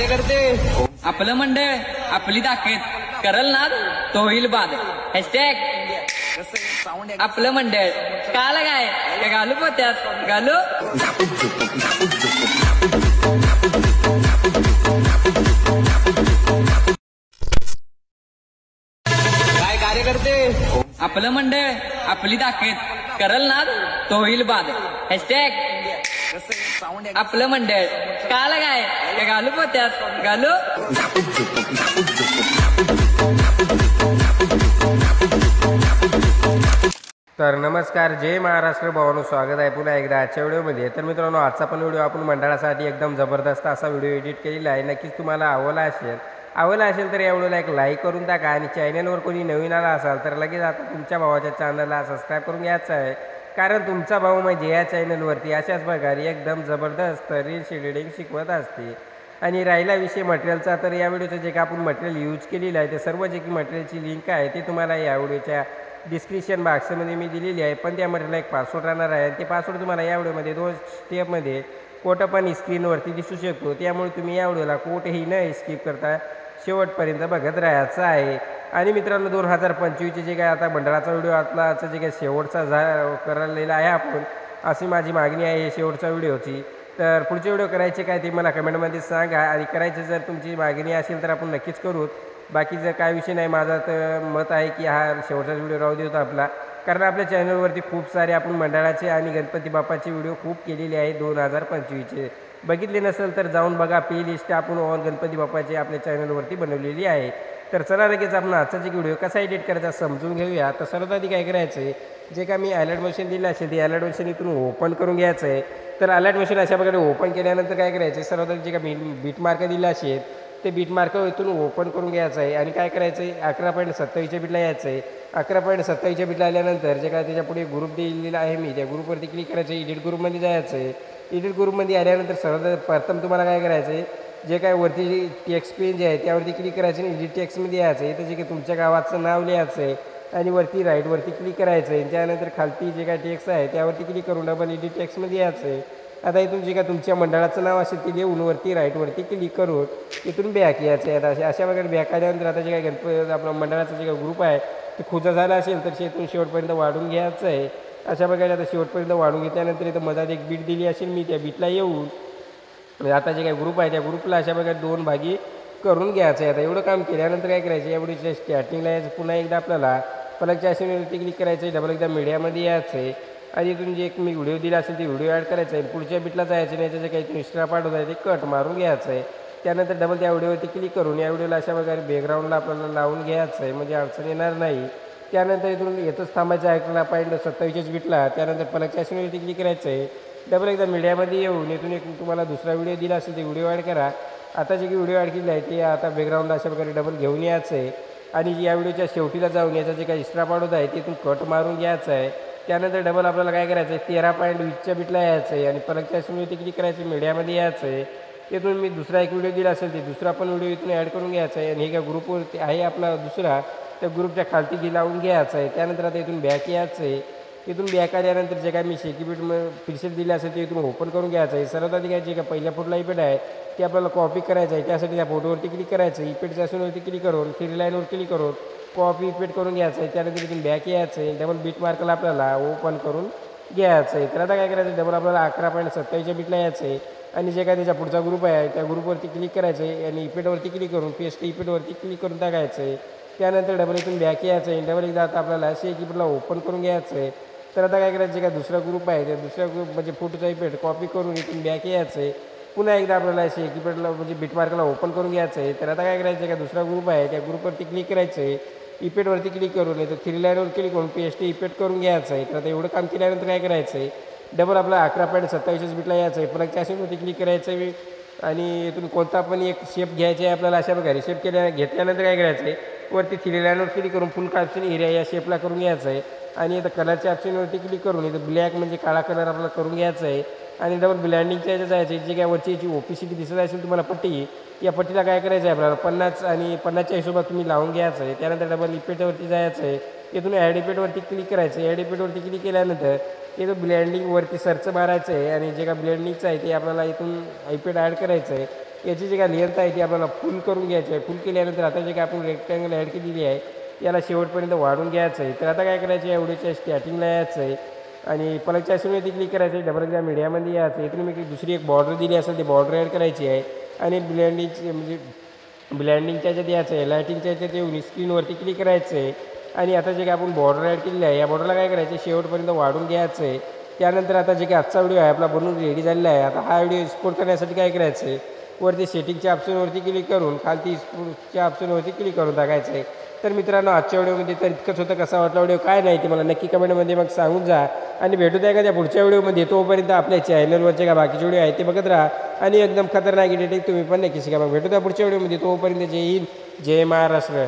कार्यकर्ते आपलं मंडळ आपली ताकद करल ना तो होईल बाद हॅशटॅग आपलं मंडळ काला काय घालू पोत्यात घालू काय कार्यकर्ते आपलं मंडळ आपली ताकद करल ना तो होईल बाद हॅशटॅग आपलं मंडळ काला काय घालू पोत्यात घालू तर नमस्कार, जय महाराष्ट्र भावांनो, स्वागत आहे पुन्हा एकदा आजच्या व्हिडिओमध्ये. तर मित्रांनो, आजचा पण व्हिडिओ आपण मंडळासाठी एकदम जबरदस्त असा व्हिडिओ एडिट केलेला आहे. नक्कीच तुम्हाला आवडला असेल तर या व्हिडिओला एक लाईक करून टाका आणि चॅनलवर कोणी नवीन आला असाल तर लगेच आता तुमच्या भावाच्या चॅनलला सबस्क्राईब करून घ्यायचं आहे, कारण तुमचा भाऊ म्हणजे या चॅनलवरती अशाच प्रकारे एकदम जबरदस्त रील्स एडिटिंग शिकवत असते. आणि राहिला विषय मटेरियलचा, तर या व्हिडिओचं जे का आपण मटेरियल यूज केलेलं आहे ते सर्व जे की मटेरियलची लिंक आहे ते तुम्हाला या व्हिडिओच्या डिस्क्रिप्शन बॉक्समध्ये मी दिलेली आहे. पण त्या मटेरियलला एक पासवर्ड राहणार आहे आणि ते पासवर्ड तुम्हाला या व्हिडिओमध्ये 2 स्टेपमध्ये कोठं पण स्क्रीनवरती दिसू शकतो. त्यामुळे तुम्ही या व्हिडिओला कोठेही न स्किप करता शेवटपर्यंत बघत राहायचं आहे. आणि मित्रांनो, 2025चे जे काय आता मंडळाचा व्हिडिओ आजचा जे काय शेवटचा करायला आहे आपण, अशी माझी मागणी आहे शेवटच्या व्हिडिओची. तर पुढचे व्हिडिओ करायचे काय ते मला कमेंटमध्ये सांगा, आणि करायचे जर तुमची मागणी असेल तर आपण नक्कीच करू. बाकीचं काय विषय नाही, माझा तर मत आहे की हा शेवटचाच व्हिडिओ राहू देतो आपला, कारण आपल्या चॅनलवरती खूप सारे आपण मंडळाचे आणि गणपती बाप्पाचे व्हिडिओ खूप केलेले आहे 2025चे. बघितले नसेल तर जाऊन बघा, प्लेलिस्ट आपण ऑन गणपती बाप्पाचे आपल्या चॅनलवरती बनवलेली आहे. तर चला लगेच आपण आजचा जे व्हिडिओ कसा एडिट करायचा समजून घेऊया. तर सर्वात आधी काय करायचं आहे, जे का मी अलर्ट मशीन दिलं असेल ते अलर्ट मशीन इथून ओपन करून घ्यायचं आहे. तर अलर्ट मशीन अशा प्रकारे ओपन केल्यानंतर काय करायचं आहे, सर्वात आधी जे का बीट मार्क दिला असेल ते बीट मार्क इथून ओपन करून घ्यायचं आहे. आणि काय करायचं आहे, 11.27च्या बीटला यायचं आहे. 11.27च्या बीटला आल्यानंतर जे काय त्याच्या पुढे ग्रुप दिलेला आहे मी त्या ग्रुपवरती क्लिक करायचं आहे. एडिट ग्रुपमध्ये जायचं आहे. एडिट ग्रुपमध्ये आल्यानंतर सर्वात प्रथम तुम्हाला काय करायचं आहे, जे काय वरती टेक्स्ट पेज आहे त्यावरती क्लिक करायचं आणि एडिट टेक्स्टमध्ये यायचं आहे. तर जे काही तुमच्या गावाचं नाव लिहायचं आहे आणि वरती राईटवरती क्लिक करायचं आहे. त्यानंतर खालती जे काय टेक्स्ट आहे त्यावरती क्लिक करून डबल एडिट टेक्स्टमध्ये यायचं आहे. आता इथून जे काय तुमच्या मंडळाचं नाव असेल ते लिहून वरती राईटवरती क्लिक करून इथून बॅक यायचं आहे. आता अशा प्रकारे बॅक आल्यानंतर आता जे काय गणपती आपला मंडळाचा जे काय ग्रुप आहे ते खुजा झाला असेल तर इथून शेवटपर्यंत वाढून घ्यायचं आहे. अशा प्रकारे आता शेवटपर्यंत वाढून घेतल्यानंतर इथं मधात एक बीट दिली असेल मी, त्या बीटला येऊन आता जे काही ग्रुप आहे त्या ग्रुपला अशा प्रकारे 2 भागी करून घ्यायचं आहे. आता एवढं काम केल्यानंतर काय करायचं, एवढीच्या स्टार्टिंगला यायचं, पुन्हा एकदा आपल्याला पलकच्या आशेवरती क्लिक करायचं आहे, डबल एकदा मीडियामध्ये यायचं आहे. आणि इथून जे एक मी व्हिडिओ दिला असेल ते व्हिडिओ ॲड करायचं आहे. पुढच्या बीटला जायचं नाही, त्याचं काही इथून एक्स्ट्रा पार्ट होत आहे ते कट मारून घ्यायचं आहे. त्यानंतर डबल त्या व्हिडिओवरती क्लिक करून या व्हिडिओला अशा प्रकारे बॅकग्राऊंडला आपल्याला लावून घ्यायचं आहे, म्हणजे अडचण येणार नाही. त्यानंतर इथून येतच थांबायचं आहे 11.27च्याच बीटला. त्यानंतर पलकच्या आशेवरती क्लिक करायचं आहे, डबल एकदा मीडियामध्ये येऊन इथून एक तुम्हाला दुसरा व्हिडिओ दिला असेल ते व्हिडिओ ॲड करा. आता जे की व्हिडिओ ॲड केली आहे ते आता बॅकग्राऊंडला अशा प्रकारे डबल घेऊन यायचं आहे. आणि या व्हिडिओच्या शेवटीला जाऊन याचा जे काही एक्स्ट्रा पार्ट होत आहे तिथून कट मारून घ्यायचं आहे. त्यानंतर डबल आपल्याला काय करायचं आहे, 13.20च्या बीटला यायचं आहे आणि पलकच्या आशेवरती क्लिक करायचं, मीडियामध्ये यायचं आहे. इथून मी दुसरा एक व्हिडिओ दिला असेल ते दुसरा पण व्हिडिओ इथून ॲड करून घ्यायचा आहे. आणि हे काय ग्रुपवरती आहे आपला दुसरा, त्या ग्रुपच्या खालती लावून घ्यायचं आहे. त्यानंतर आता इथून बॅक यायचं आहे. इथून बॅक आल्यानंतर जे काय मी शेकीबीट पिक्सेल दिले असेल ते इथून ओपन करून घ्यायचं आहे. सर्वात आधी काय जे काय पहिल्या फोटोला इफेक्ट आहे ते आपल्याला कॉपी करायचं आहे. त्यासाठी त्या फोटोवरती क्लिक करायचं आहे, इफेक्टच्या आशेवरती क्लिक करून 3 लाईनवर क्लिक करून कॉपी इफेक्ट करून घ्यायचं आहे. त्यानंतर इथून बॅक यायचं आहे, डबल बीट मार्कला आपल्याला ओपन करून घ्यायचं आहे. तर आता काय करायचं, डबल आपल्याला 11.27च्या बीटला यायचं आहे. आणि जे काय त्याचा पुढचा ग्रुप आहे त्या ग्रुपवरती क्लिक करायचं आहे आणि इफेक्टवरती क्लिक करून पेस्ट इफेक्टवरती क्लिक करून टाकायचं आहे. त्यानंतर डबल इथून बॅक यायचं आहे, डबल एकदा आता आपल्याला असे कीबोर्डला ओपन करून घ्यायचं आहे. तर आता काय करायचं, जे काय दुसरा ग्रुप आहे त्या दुसऱ्या ग्रुप म्हणजे फोटोचा इफेक्ट कॉपी करून इथून बॅक यायचं आहे. पुन्हा एकदा आपल्याला असे कीबोर्डला म्हणजे बीटमार्कला ओपन करून घ्यायचं आहे. तर आता काय करायचं, जे काय दुसरा ग्रुप आहे त्या ग्रुपवरती क्लिक करायचं आहे, इफेक्टवरती क्लिक करून येतं 3 लाईनवर क्लिक करून पेस्ट इफेक्ट करून घ्यायचं आहे. तर आता एवढं काम केल्यानंतर काय करायचं आहे, डबल आपला 11.27च्याच बीटला यायचं आहे, पलकच्या आशेवरती क्लिक करायचं आहे आणि इथून कोणता पण एक शेप घ्यायचा आहे आपल्याला. अशा प्रकारे शेप घेतल्यानंतर काय करायचं आहे, वरती 3 लाईनवर क्लिक करून फुल ऑप्शन एरिया या शेपला करून घ्यायचं आहे. आणि इथं कलरच्या ऑप्शनवरती क्लिक करून इथं ब्लॅक म्हणजे काळा कलर आपल्याला करून घ्यायचा आहे. आणि डबल ब्लँडिंगच्या याच्या जायचं, जे काय वरची याची ओपीसीटी दिसत असेल तुम्हाला पट्टी, या पट्टीला काय करायचं आहे आपल्याला 50 आणि 50च्या हिशोबात तुम्ही लावून घ्यायचं आहे. त्यानंतर डबल इफेक्टवरती जायचं आहे, इथून ॲड इफेक्टवरती क्लिक करायचं आहे. ॲड इफेक्टवरती क्लिक केल्यानंतर इथं ब्लँडिंगवरती सर्च मारायचं आहे आणि जे काय ब्लँडिंगचं आहे ते आपल्याला इथून इफेक्ट ॲड करायचं आहे. याची जी काय लेंथ आहे ती आपल्याला फुल करून घ्यायची आहे. फुल केल्यानंतर आता जे काय आपण रेक्टँगल ॲड केलेली आहे याला शेवटपर्यंत वाढून घ्यायचं आहे. तर आता काय करायचं आहे, व्हिडिओच्या स्टार्टिंगला यायचं आहे आणि पलकच्या आयसोनवरती क्लिक करायचं आहे. डबलच्या मीडियामध्ये यायचं आहे. इथून मी दुसरी एक बॉर्डर दिली असेल ती बॉर्डर ॲड करायची आहे आणि ब्लेंडिंगची म्हणजे ब्लँडिंगच्या याच्यात यायचं आहे. लायटिंगच्या याच्यात येऊन स्क्रीनवरती क्लिक करायचं आहे आणि आता जे काय आपण बॉर्डर ॲड केलेली आहे या बॉर्डरला काय करायचं आहे, शेवटपर्यंत वाढून घ्यायचं आहे. त्यानंतर आता जे काय आजचा व्हिडिओ आहे आपला बनवून रेडी झालेला आहे. आता हा व्हिडिओ एक्सपोर्ट करण्यासाठी काय करायचं आहे, वरती सेटिंगच्या ऑप्शनवरती क्लिक करून खालती एक्सपोर्टच्या ऑप्शनवरती क्लिक करून टाकायचं आहे. तर मित्रांनो आजच्या व्हिडिओमध्ये तर इतकंच होतं. कसा वाटला व्हिडिओ काय नाही ते मला नक्की कमेंटमध्ये मग सांगून जा आणि भेटू द्या एखाद्या पुढच्या व्हिडिओमध्ये. तोपर्यंत आपल्या चॅनलवरचे काय बाकीचे व्हिडिओ आहेत ते बघत राहा आणि एकदम खतरनाक एडिटिंग तुम्ही पण नक्की शिका. मग भेटू द्या पुढच्या व्हिडिओमध्ये. तोपर्यंत जय हिंद, जय महाराष्ट्र.